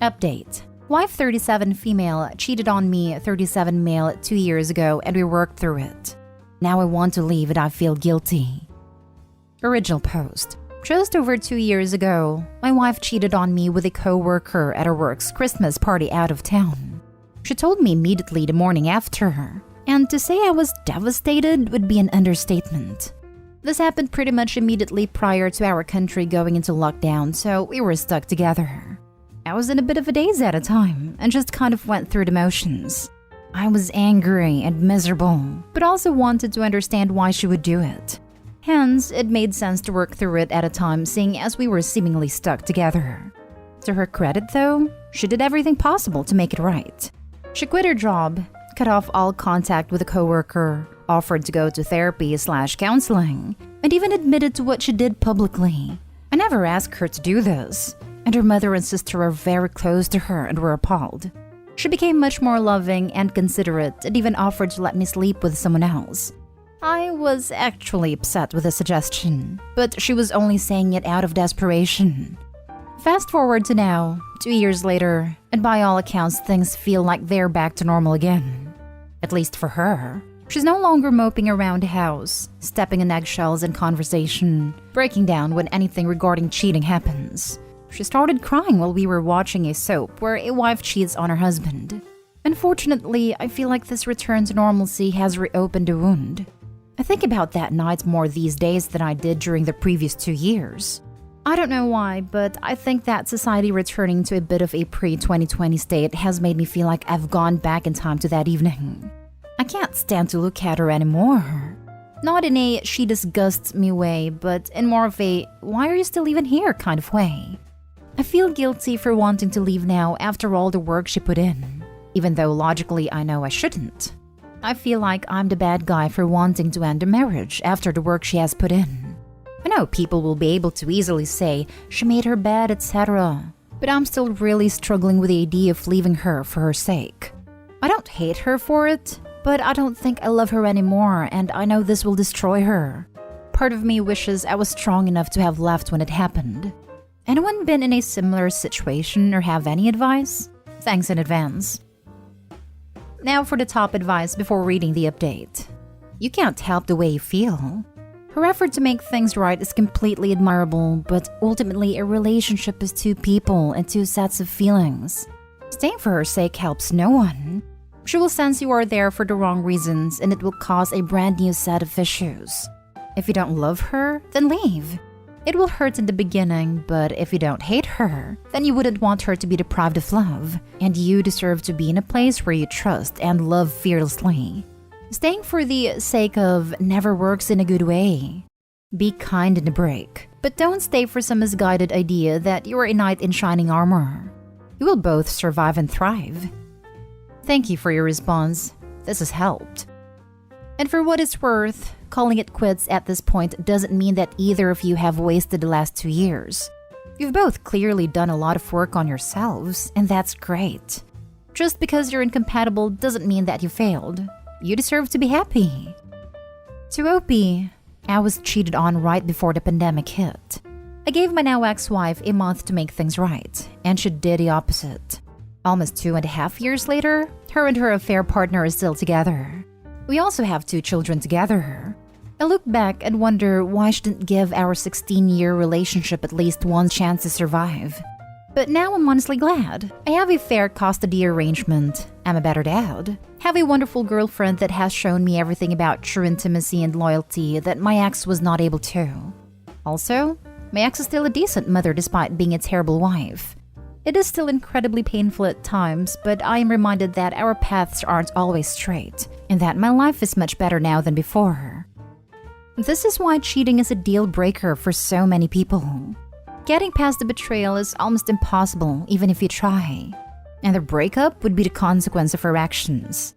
Update. Wife 37 female cheated on me 37 male 2 years ago and we worked through it. Now I want to leave and I feel guilty. Original post. Just over 2 years ago, my wife cheated on me with a co-worker at her work's Christmas party out of town. She told me immediately the morning after, and to say I was devastated would be an understatement. This happened pretty much immediately prior to our country going into lockdown, so we were stuck together. I was in a bit of a daze at a time and just kind of went through the motions. I was angry and miserable, but also wanted to understand why she would do it. Hence, it made sense to work through it at a time, seeing as we were seemingly stuck together. To her credit, though, she did everything possible to make it right. She quit her job, cut off all contact with a coworker, offered to go to therapy/counseling, and even admitted to what she did publicly. I never asked her to do this, and her mother and sister are very close to her and were appalled. She became much more loving and considerate and even offered to let me sleep with someone else. I was actually upset with the suggestion, but she was only saying it out of desperation. Fast forward to now, 2 years later, and by all accounts things feel like they're back to normal again. At least for her. She's no longer moping around the house, stepping on eggshells in conversation, breaking down when anything regarding cheating happens. She started crying while we were watching a soap where a wife cheats on her husband. Unfortunately, I feel like this return to normalcy has reopened a wound. I think about that night more these days than I did during the previous 2 years. I don't know why, but I think that society returning to a bit of a pre-2020 state has made me feel like I've gone back in time to that evening. I can't stand to look at her anymore. Not in a she disgusts me way, but in more of a why are you still even here kind of way. I feel guilty for wanting to leave now after all the work she put in, even though logically I know I shouldn't. I feel like I'm the bad guy for wanting to end a marriage after the work she has put in. I know people will be able to easily say she made her bed, etc., but I'm still really struggling with the idea of leaving her for her sake. I don't hate her for it, but I don't think I love her anymore, and I know this will destroy her. Part of me wishes I was strong enough to have left when it happened. Anyone been in a similar situation or have any advice? Thanks in advance. Now for the top advice before reading the update. You can't help the way you feel. Her effort to make things right is completely admirable, but ultimately a relationship is two people and two sets of feelings. Staying for her sake helps no one. She will sense you are there for the wrong reasons and it will cause a brand new set of issues. If you don't love her, then leave. It will hurt in the beginning, but if you don't hate her, then you wouldn't want her to be deprived of love, and you deserve to be in a place where you trust and love fearlessly. Staying for the sake of never works in a good way. Be kind in the break, but don't stay for some misguided idea that you are a knight in shining armor. You will both survive and thrive. Thank you for your response. This has helped. And for what it's worth, calling it quits at this point doesn't mean that either of you have wasted the last 2 years. You've both clearly done a lot of work on yourselves, and that's great. Just because you're incompatible doesn't mean that you failed. You deserve to be happy. To Opie, I was cheated on right before the pandemic hit. I gave my now ex-wife a month to make things right, and she did the opposite. Almost 2.5 years later, her and her affair partner are still together. We also have 2 children together. I look back and wonder why she didn't give our 16-year relationship at least one chance to survive. But now I'm honestly glad. I have a fair custody arrangement. I'm a better dad. Have a wonderful girlfriend that has shown me everything about true intimacy and loyalty that my ex was not able to. Also, my ex is still a decent mother despite being a terrible wife. It is still incredibly painful at times, but I am reminded that our paths aren't always straight, and that my life is much better now than before. This is why cheating is a deal breaker for so many people. Getting past the betrayal is almost impossible, even if you try. And the breakup would be the consequence of her actions.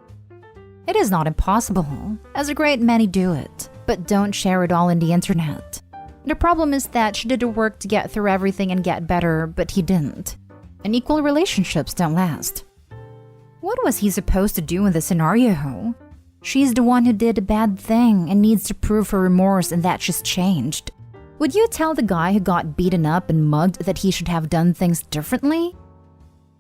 It is not impossible, as a great many do it, but don't share it all in the internet. The problem is that she did the work to get through everything and get better, but he didn't. Unequal relationships don't last. What was he supposed to do in this scenario? She's the one who did a bad thing and needs to prove her remorse and that she's changed. Would you tell the guy who got beaten up and mugged that he should have done things differently?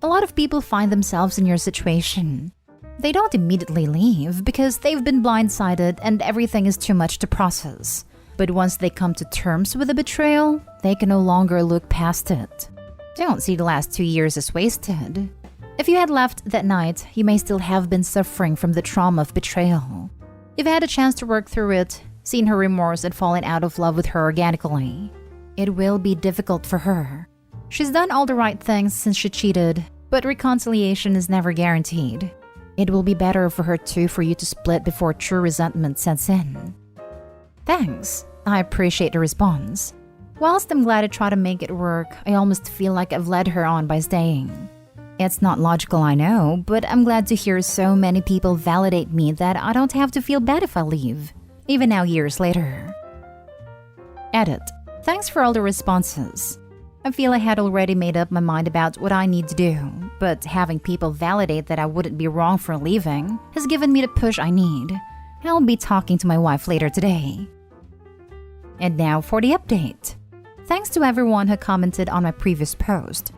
A lot of people find themselves in your situation. They don't immediately leave because they've been blindsided and everything is too much to process. But once they come to terms with the betrayal, they can no longer look past it. Don't see the last 2 years as wasted. If you had left that night, you may still have been suffering from the trauma of betrayal. You've had a chance to work through it, seen her remorse and fallen out of love with her organically. It will be difficult for her. She's done all the right things since she cheated, but reconciliation is never guaranteed. It will be better for her too for you to split before true resentment sets in. Thanks. I appreciate the response. Whilst I'm glad I try to make it work, I almost feel like I've led her on by staying. It's not logical, I know, but I'm glad to hear so many people validate me that I don't have to feel bad if I leave, even now years later. Edit. Thanks for all the responses. I feel I had already made up my mind about what I need to do, but having people validate that I wouldn't be wrong for leaving has given me the push I need. I'll be talking to my wife later today. And now for the update. Thanks to everyone who commented on my previous post.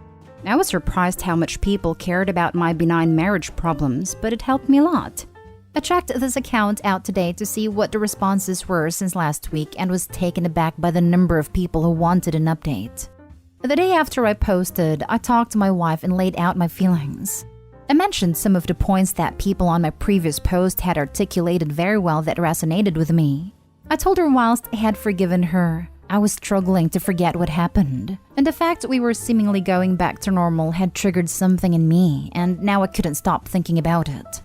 I was surprised how much people cared about my benign marriage problems, but it helped me a lot. I checked this account out today to see what the responses were since last week and was taken aback by the number of people who wanted an update. The day after I posted, I talked to my wife and laid out my feelings. I mentioned some of the points that people on my previous post had articulated very well that resonated with me. I told her whilst I had forgiven her, I was struggling to forget what happened, and the fact we were seemingly going back to normal had triggered something in me, and now I couldn't stop thinking about it.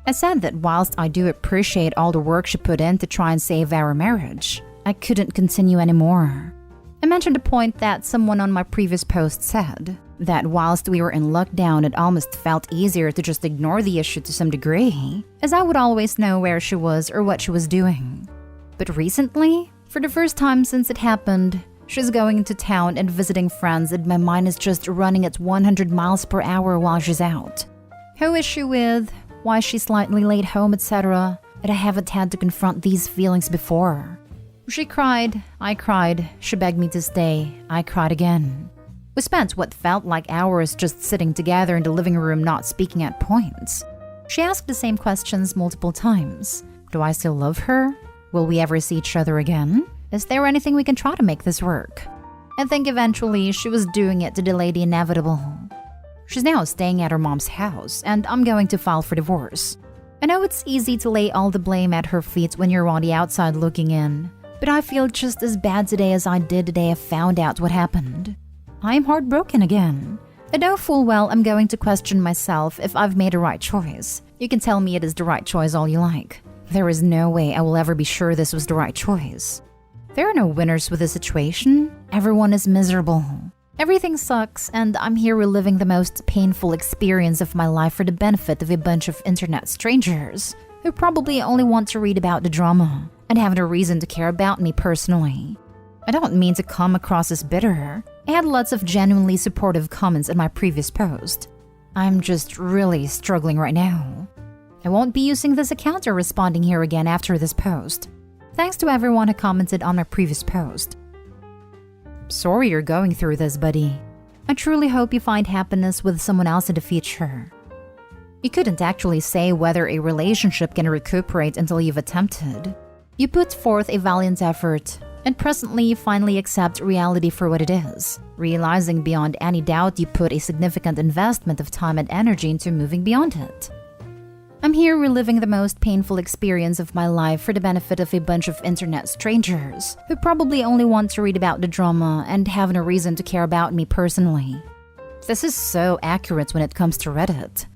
I said that whilst I do appreciate all the work she put in to try and save our marriage, I couldn't continue anymore. I mentioned a point that someone on my previous post said, that whilst we were in lockdown, it almost felt easier to just ignore the issue to some degree, as I would always know where she was or what she was doing. But recently, for the first time since it happened, she's going to town and visiting friends and my mind is just running at 100 miles per hour while she's out. Who is she with? Why is she slightly late home, etc. And I haven't had to confront these feelings before. She cried, I cried, she begged me to stay, I cried again. We spent what felt like hours just sitting together in the living room not speaking at points. She asked the same questions multiple times. Do I still love her? Will we ever see each other again? Is there anything we can try to make this work? I think eventually she was doing it to delay the inevitable. She's now staying at her mom's house, and I'm going to file for divorce. I know it's easy to lay all the blame at her feet when you're on the outside looking in, but I feel just as bad today as I did the day I found out what happened. I'm heartbroken again. I know full well I'm going to question myself if I've made a right choice. You can tell me it is the right choice all you like. There is no way I will ever be sure this was the right choice. There are no winners with this situation. Everyone is miserable. Everything sucks, and I'm here reliving the most painful experience of my life for the benefit of a bunch of internet strangers who probably only want to read about the drama and have no reason to care about me personally. I don't mean to come across as bitter. I had lots of genuinely supportive comments in my previous post. I'm just really struggling right now. I won't be using this account or responding here again after this post. Thanks to everyone who commented on my previous post. Sorry you're going through this, buddy. I truly hope you find happiness with someone else in the future. You couldn't actually say whether a relationship can recuperate until you've attempted. You put forth a valiant effort, and presently you finally accept reality for what it is, realizing beyond any doubt you put a significant investment of time and energy into moving beyond it. I'm here reliving the most painful experience of my life for the benefit of a bunch of internet strangers who probably only want to read about the drama and have no reason to care about me personally. This is so accurate when it comes to Reddit.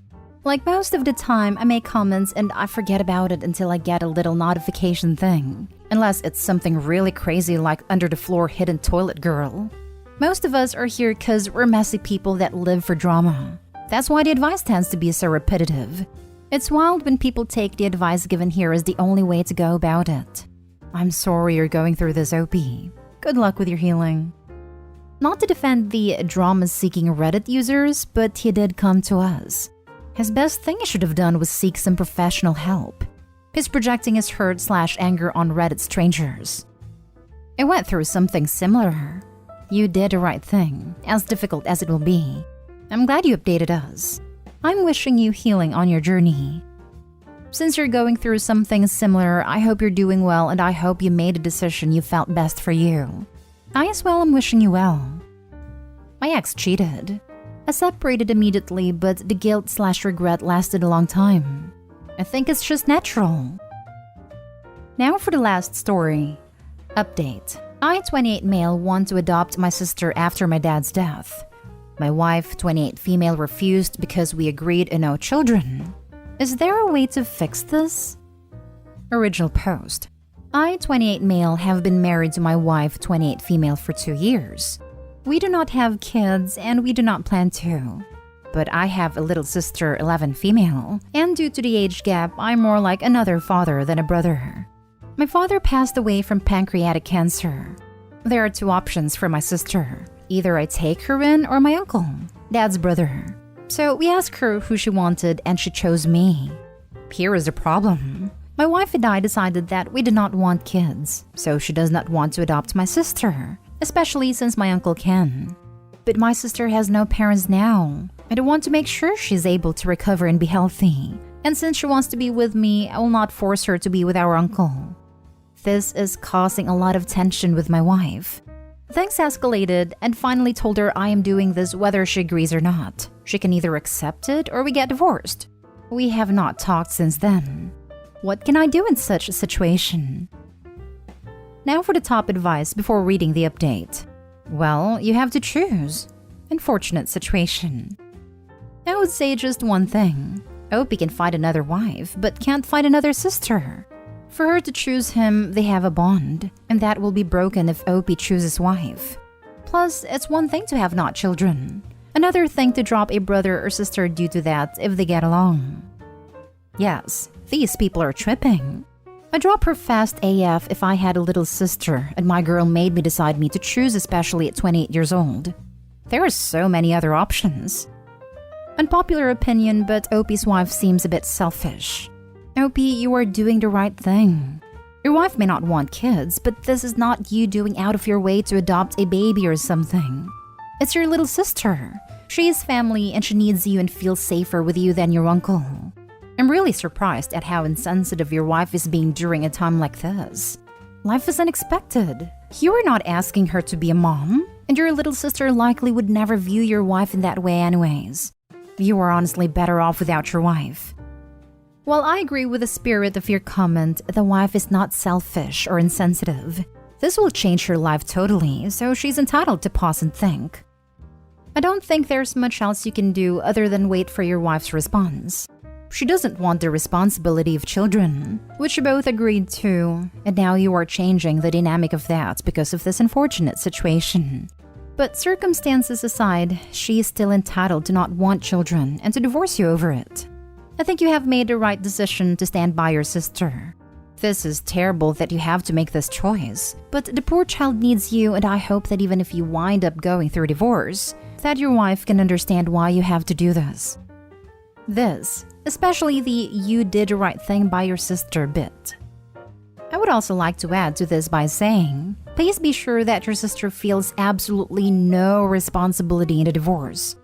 Like most of the time, I make comments and I forget about it until I get a little notification thing, unless it's something really crazy like under the floor hidden toilet girl. Most of us are here because we're messy people that live for drama. That's why the advice tends to be so repetitive. It's wild when people take the advice given here as the only way to go about it. I'm sorry you're going through this, OP. Good luck with your healing. Not to defend the drama-seeking Reddit users, but he did come to us. His best thing he should have done was seek some professional help. He's projecting his hurt/anger on Reddit strangers. I went through something similar. You did the right thing, as difficult as it will be. I'm glad you updated us. I'm wishing you healing on your journey. Since you're going through something similar, I hope you're doing well and I hope you made a decision you felt best for you. I as well am wishing you well. My ex cheated. I separated immediately, but the guilt/regret lasted a long time. I think it's just natural. Now for the last story. Update. I, 28 male, want to adopt my sister after my dad's death. My wife, 28 female, refused because we agreed on no children. Is there a way to fix this? Original post. I, 28 male, have been married to my wife, 28 female, for 2 years. We do not have kids and we do not plan to. But I have a little sister, 11 female, and due to the age gap, I'm more like another father than a brother. My father passed away from pancreatic cancer. There are 2 options for my sister. Either I take her in or my uncle, dad's brother. So we asked her who she wanted and she chose me. Here is the problem. My wife and I decided that we did not want kids, so she does not want to adopt my sister, especially since my uncle can. But my sister has no parents now, and I want to make sure she's able to recover and be healthy. And since she wants to be with me, I will not force her to be with our uncle. This is causing a lot of tension with my wife. Things escalated and finally told her I am doing this whether she agrees or not. She can either accept it or we get divorced. We have not talked since then. What can I do in such a situation? Now for the top advice before reading the update. Well, you have to choose. Unfortunate situation. I would say just one thing. Opie can find another wife, but can't find another sister. For her to choose him, they have a bond, and that will be broken if Opie chooses wife. Plus, it's one thing to have not children. Another thing to drop a brother or sister due to that if they get along. Yes, these people are tripping. I drop her fast AF if I had a little sister and my girl made me decide me to choose, especially at 28 years old. There are so many other options. Unpopular opinion, but Opie's wife seems a bit selfish. Opie, you are doing the right thing. Your wife may not want kids, but this is not you doing out of your way to adopt a baby or something. It's your little sister. She is family and she needs you and feels safer with you than your uncle. I'm really surprised at how insensitive your wife is being during a time like this. Life is unexpected. You are not asking her to be a mom, and your little sister likely would never view your wife in that way anyways. You are honestly better off without your wife. While I agree with the spirit of your comment, the wife is not selfish or insensitive. This will change her life totally, so she's entitled to pause and think. I don't think there's much else you can do other than wait for your wife's response. She doesn't want the responsibility of children, which you both agreed to, and now you are changing the dynamic of that because of this unfortunate situation. But circumstances aside, she is still entitled to not want children and to divorce you over it. I think you have made the right decision to stand by your sister. This is terrible that you have to make this choice, but the poor child needs you, and I hope that even if you wind up going through divorce, that your wife can understand why you have to do this. This, especially the "you did the right thing by your sister" bit. I would also like to add to this by saying, please be sure that your sister feels absolutely no responsibility in a divorce.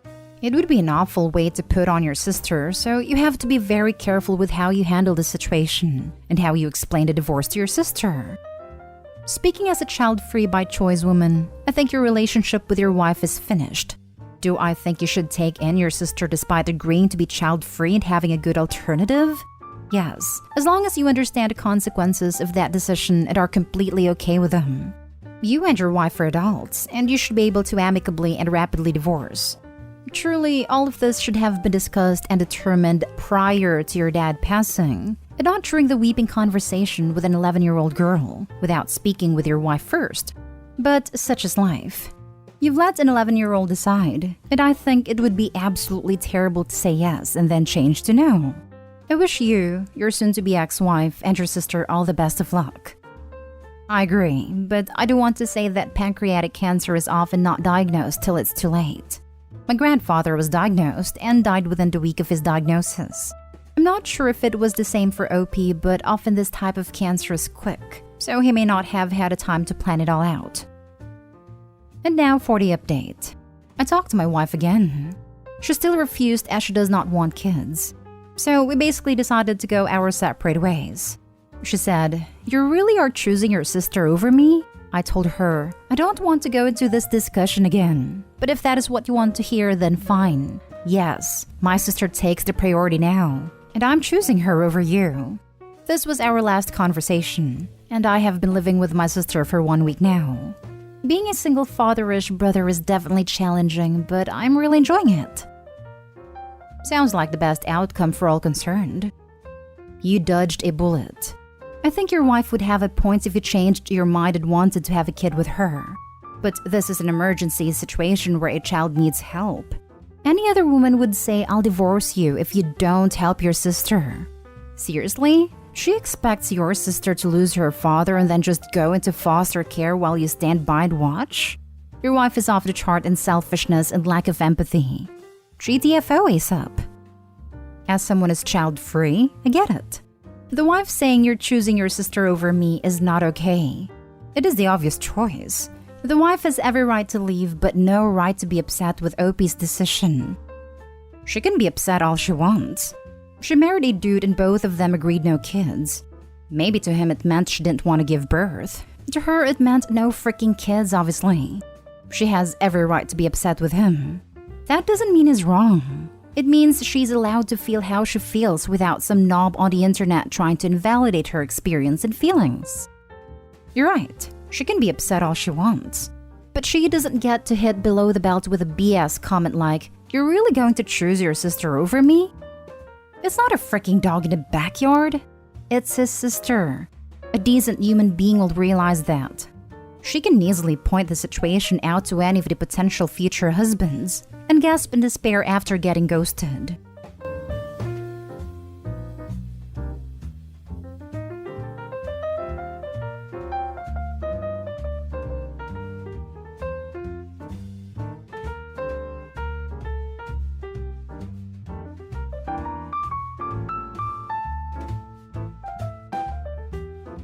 It would be an awful weight to put on your sister, so you have to be very careful with how you handle the situation and how you explain the divorce to your sister. Speaking as a child-free by choice woman, I think your relationship with your wife is finished. Do I think you should take in your sister despite agreeing to be child-free and having a good alternative? Yes, as long as you understand the consequences of that decision and are completely okay with them. You and your wife are adults, and you should be able to amicably and rapidly divorce. Truly, all of this should have been discussed and determined prior to your dad passing, and not during the weeping conversation with an 11-year-old girl, without speaking with your wife first. But such is life. You've let an 11-year-old decide, and I think it would be absolutely terrible to say yes and then change to no. I wish you, your soon-to-be ex-wife, and your sister all the best of luck. I agree, but I do want to say that pancreatic cancer is often not diagnosed till it's too late. My grandfather was diagnosed and died within the week of his diagnosis. I'm not sure if it was the same for OP, but often this type of cancer is quick, so he may not have had a time to plan it all out. And now for the update. I talked to my wife again. She still refused as she does not want kids. So we basically decided to go our separate ways. She said, "You really are choosing your sister over me?" I told her, "I don't want to go into this discussion again. But if that is what you want to hear, then fine. Yes, my sister takes the priority now, and I'm choosing her over you." This was our last conversation, and I have been living with my sister for 1 week now. Being a single fatherish brother is definitely challenging, but I'm really enjoying it. Sounds like the best outcome for all concerned. You dodged a bullet. I think your wife would have a point if you changed your mind and wanted to have a kid with her. But this is an emergency situation where a child needs help. Any other woman would say, "I'll divorce you if you don't help your sister." Seriously? She expects your sister to lose her father and then just go into foster care while you stand by and watch? Your wife is off the chart in selfishness and lack of empathy. GTFO ASAP. As someone is child-free, I get it. The wife saying you're choosing your sister over me is not okay. It is the obvious choice. The wife has every right to leave, but no right to be upset with OP's decision. She can be upset all she wants. She married a dude and both of them agreed no kids. Maybe to him it meant she didn't want to give birth. To her it meant no freaking kids, obviously. She has every right to be upset with him. That doesn't mean he's wrong. It means she's allowed to feel how she feels without some knob on the internet trying to invalidate her experience and feelings. You're right, she can be upset all she wants. But she doesn't get to hit below the belt with a BS comment like, "You're really going to choose your sister over me?" It's not a freaking dog in the backyard. It's his sister. A decent human being will realize that. She can easily point the situation out to any of the potential future husbands and gasp in despair after getting ghosted.